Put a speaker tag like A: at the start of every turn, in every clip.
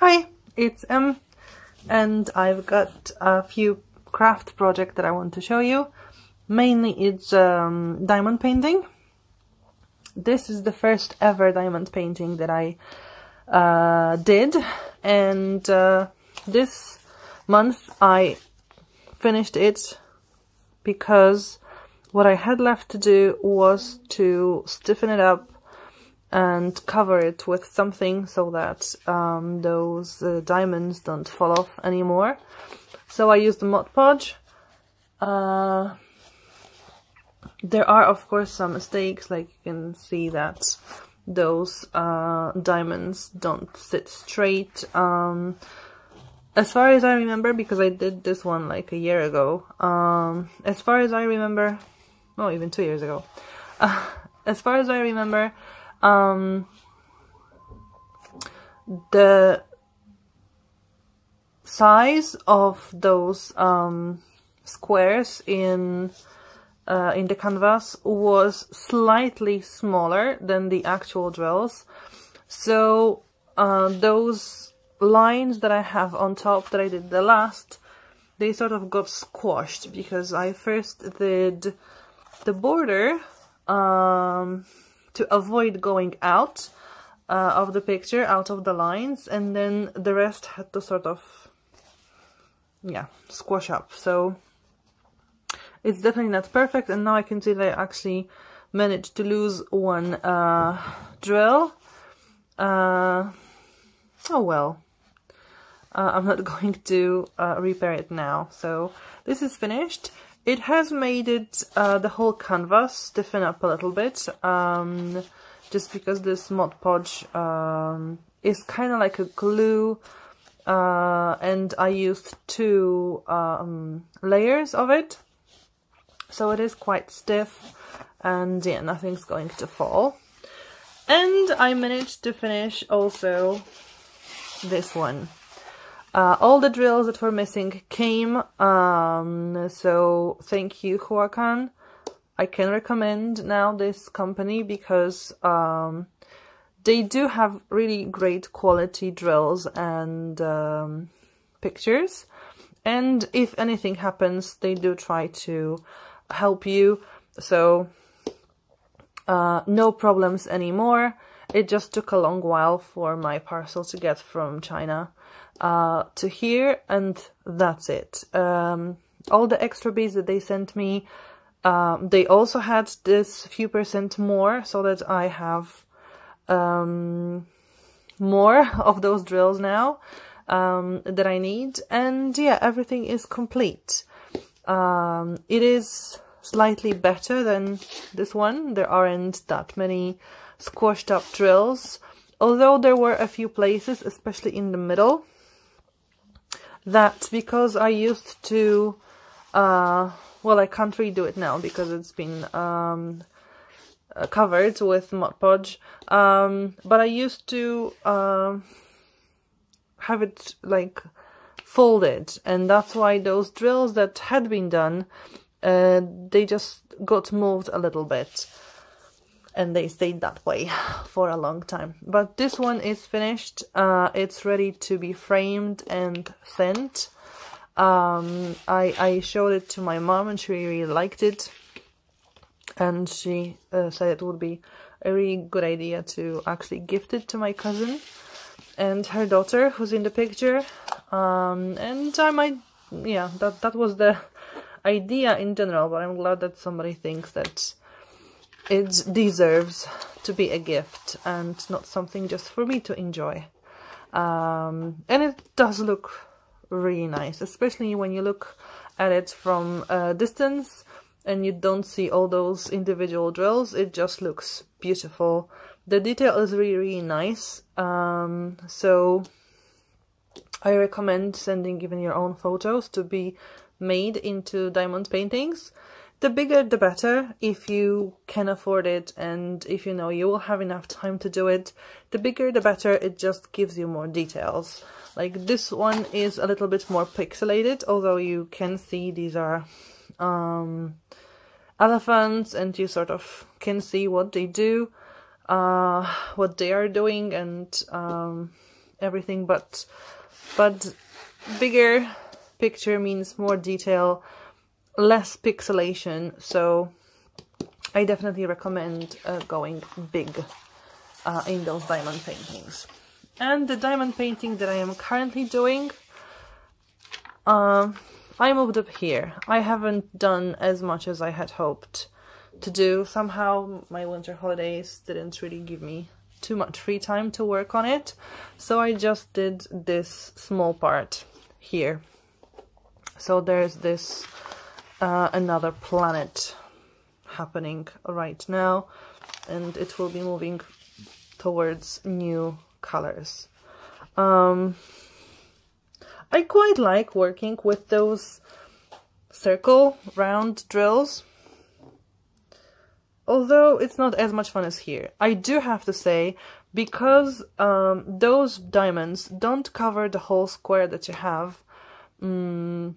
A: Hi, it's Em, and I've got a few craft projects that I want to show you. Mainly it's diamond painting. This is the first ever diamond painting that I did, and this month I finished it because what I had left to do was to stiffen it up and cover it with something so that those diamonds don't fall off anymore. So I used the Mod Podge. There are of course some mistakes, like you can see that those diamonds don't sit straight. As far as I remember, because I did this one like a year ago, as far as I remember, no, even 2 years ago, as far as I remember, the size of those squares in the canvas was slightly smaller than the actual drills, so those lines that I have on top that I did the last, they sort of got squashed because I first did the border to avoid going out of the picture, out of the lines, and then the rest had to sort of, yeah, squash up. So it's definitely not perfect, and now I can see that I actually managed to lose one drill. Oh well. I'm not going to repair it now. So this is finished. It has made it the whole canvas stiffen up a little bit, just because this Mod Podge is kind of like a glue, and I used 2 layers of it, so it is quite stiff, and yeah, nothing's going to fall. And I managed to finish also this one. All the drills that were missing came, so thank you, Huacan. I can recommend now this company because they do have really great quality drills and pictures, and if anything happens, they do try to help you, so no problems anymore. It just took a long while for my parcel to get from China to here, and that's it. All the extra beads that they sent me, they also had this few percent more, so that I have more of those drills now that I need, and yeah, everything is complete. It is slightly better than this one. There aren't that many squashed up drills, although there were a few places, especially in the middle, that because I used to, well, I can't redo it now because it's been covered with Mod Podge, but I used to have it like folded, and that's why those drills that had been done, they just got moved a little bit, and they stayed that way for a long time. But this one is finished. It's ready to be framed and sent. I showed it to my mom, and she really liked it, and she said it would be a really good idea to actually gift it to my cousin and her daughter, who's in the picture. And I might, yeah, that was the idea in general, but I'm glad that somebody thinks that it deserves to be a gift and not something just for me to enjoy. And it does look really nice, especially when you look at it from a distance and you don't see all those individual drills. It just looks beautiful. The detail is really, really nice. So I recommend sending even your own photos to be made into diamond paintings. The bigger the better, if you can afford it and if you know you will have enough time to do it. The bigger the better, it just gives you more details. Like this one is a little bit more pixelated, although you can see these are elephants, and you sort of can see what they do, what they are doing, and everything, but bigger picture means more detail, less pixelation, so I definitely recommend going big in those diamond paintings. And the diamond painting that I am currently doing, I moved up here. I haven't done as much as I had hoped to do. Somehow my winter holidays didn't really give me too much free time to work on it, so I just did this small part here. So there's this another planet happening right now, and it will be moving towards new colors. I quite like working with those circle round drills, although it's not as much fun as here. I do have to say, because those diamonds don't cover the whole square that you have in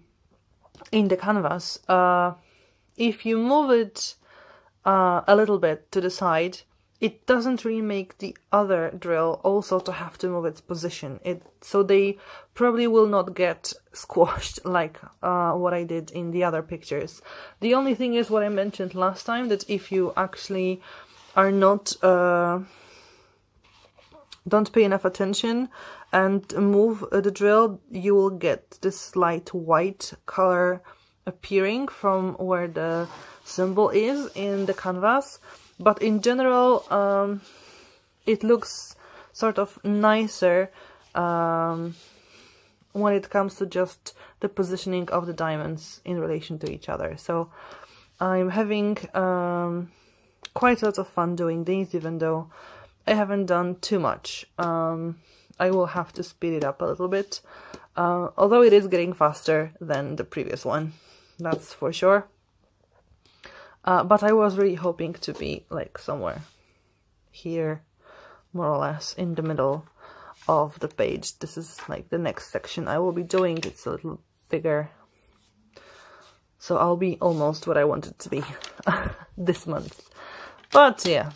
A: the canvas, if you move it a little bit to the side, it doesn't really make the other drill also to have to move its position. So they probably will not get squashed like what I did in the other pictures. The only thing is what I mentioned last time, that if you actually are not don't pay enough attention and move the drill, you will get this light white color appearing from where the symbol is in the canvas. But in general, it looks sort of nicer when it comes to just the positioning of the diamonds in relation to each other. So I'm having quite a lot of fun doing these, even though I haven't done too much. I will have to speed it up a little bit, although it is getting faster than the previous one, that's for sure. But I was really hoping to be like somewhere here, more or less in the middle of the page. This is like the next section I will be doing. It's a little bigger, so I'll be almost what I wanted to be this month. But yeah,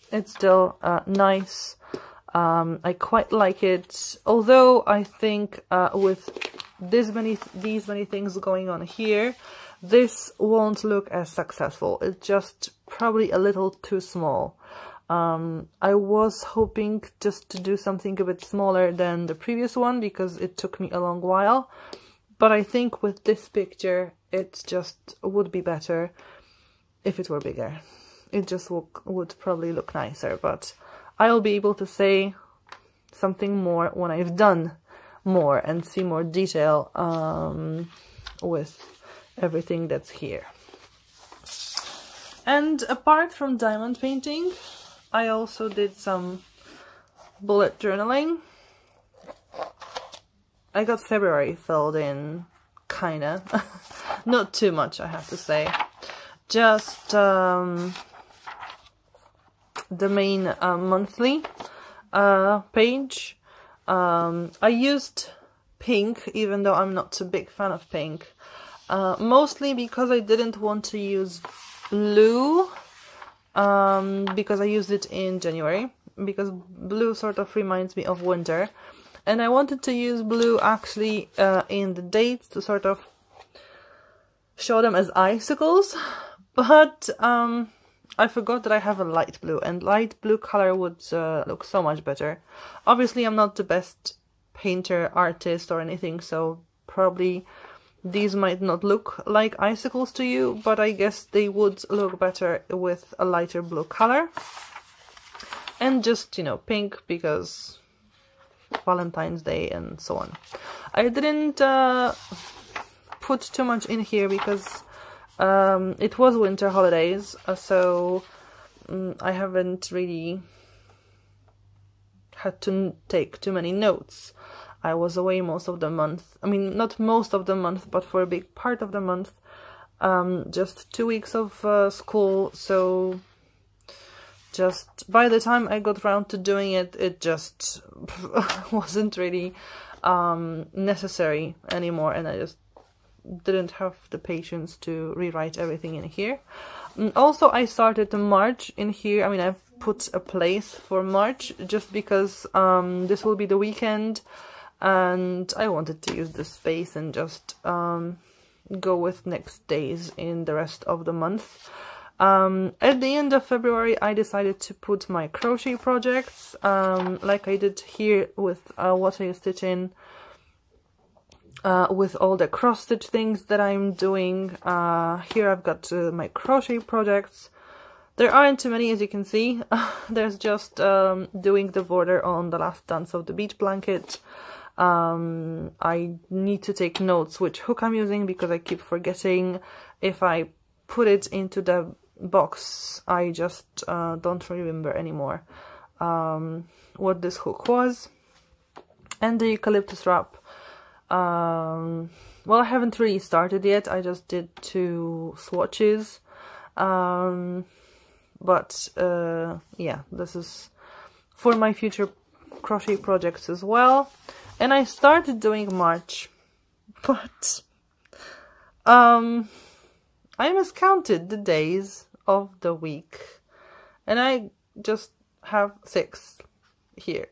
A: it's still nice. I quite like it, although I think with these many things going on here, this won't look as successful. It's just probably a little too small. I was hoping just to do something a bit smaller than the previous one, because it took me a long while. But I think with this picture, it just would be better if it were bigger. It just would probably look nicer, but I'll be able to say something more when I've done more and see more detail with everything that's here. And apart from diamond painting, I also did some bullet journaling. I got February filled in, kinda. Not too much, I have to say. Just the main monthly page. I used pink, even though I'm not a big fan of pink. Mostly because I didn't want to use blue, because I used it in January, because blue sort of reminds me of winter, and I wanted to use blue actually in the dates to sort of show them as icicles, but I forgot that I have a light blue, and light blue color would look so much better. Obviously I'm not the best painter, artist or anything, so probably these might not look like icicles to you, but I guess they would look better with a lighter blue color. And just, you know, pink, because Valentine's Day and so on. I didn't put too much in here because it was winter holidays, so I haven't really had to take too many notes. I was away most of the month. I mean, not most of the month, but for a big part of the month. Just 2 weeks of school, so just by the time I got around to doing it, it just wasn't really necessary anymore, and I just didn't have the patience to rewrite everything in here. Also, I started March in here. I mean, I've put a place for March, just because this will be the weekend and I wanted to use the space and just go with next days in the rest of the month. At the end of February I decided to put my crochet projects, like I did here with what I stitch in, with all the cross stitch things that I'm doing. Here I've got my crochet projects. There aren't too many, as you can see. There's just doing the border on the last dance of the beach blanket. I need to take notes which hook I'm using because I keep forgetting. If I put it into the box, I just don't remember anymore what this hook was. And the eucalyptus wrap. Well, I haven't really started yet. I just did 2 swatches. But yeah, this is for my future crochet projects as well. And I started doing March, but I miscounted the days of the week and I just have 6 here.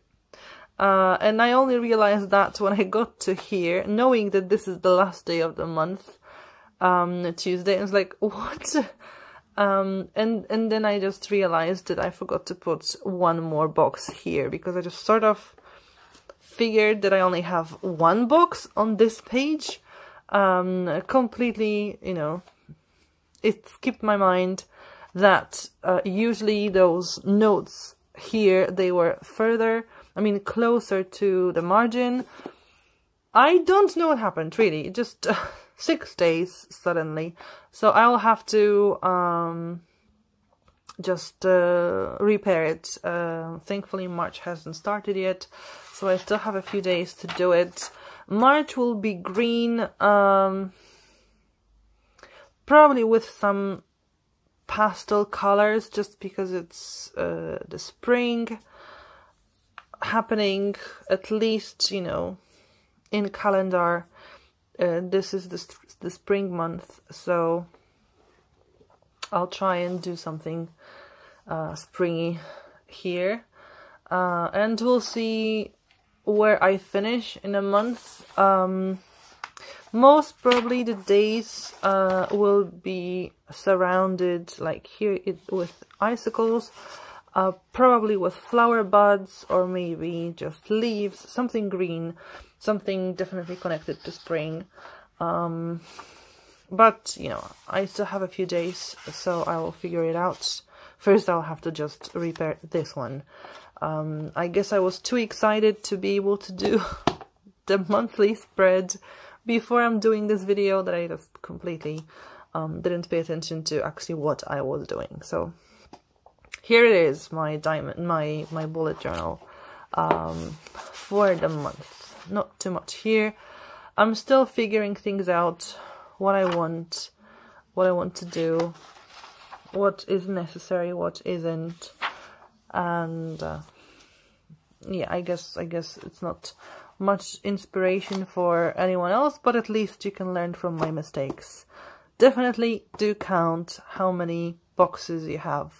A: And I only realized that when I got to here, knowing that this is the last day of the month, Tuesday. I was like, what? And then I just realized that I forgot to put 1 more box here, because I just sort of figured that I only have 1 box on this page. Completely, you know, it skipped my mind that usually those notes here, they were further, I mean, closer to the margin. I don't know what happened, really. Just 6 days suddenly. So I'll have to just repair it. Thankfully March hasn't started yet, so I still have a few days to do it. March will be green, probably with some pastel colors, just because it's the spring happening, at least, you know, in calendar. This is the spring month, so I'll try and do something springy here, and we'll see where I finish in a month. Most probably the days will be surrounded, like here, with icicles, probably with flower buds, or maybe just leaves, something green, something definitely connected to spring. But, you know, I still have a few days, so I will figure it out. First, I'll have to just repair this one. I guess I was too excited to be able to do the monthly spread before I'm doing this video that I just completely didn't pay attention to actually what I was doing. So here it is, my diamond, my bullet journal for the month. Not too much here. I'm still figuring things out, what I want to do, what is necessary, what isn't, and yeah, I guess it's not much inspiration for anyone else, but at least you can learn from my mistakes. Definitely do count how many boxes you have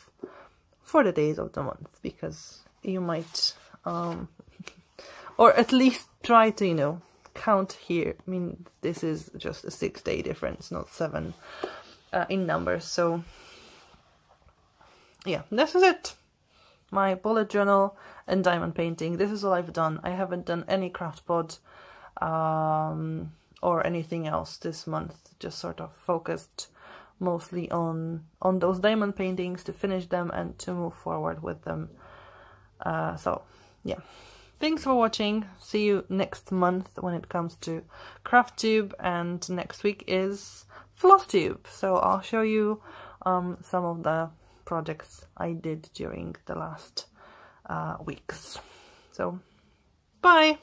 A: for the days of the month, because you might or at least try to, you know, count here. I mean, this is just a 6-day difference, not 7 in numbers. So yeah, this is it. My bullet journal and diamond painting. This is all I've done. I haven't done any craft pod or anything else this month. Just sort of focused mostly on those diamond paintings, to finish them and to move forward with them. So yeah, thanks for watching. See you next month when it comes to CraftTube, and next week is FlossTube. So I'll show you some of the projects I did during the last weeks. So bye!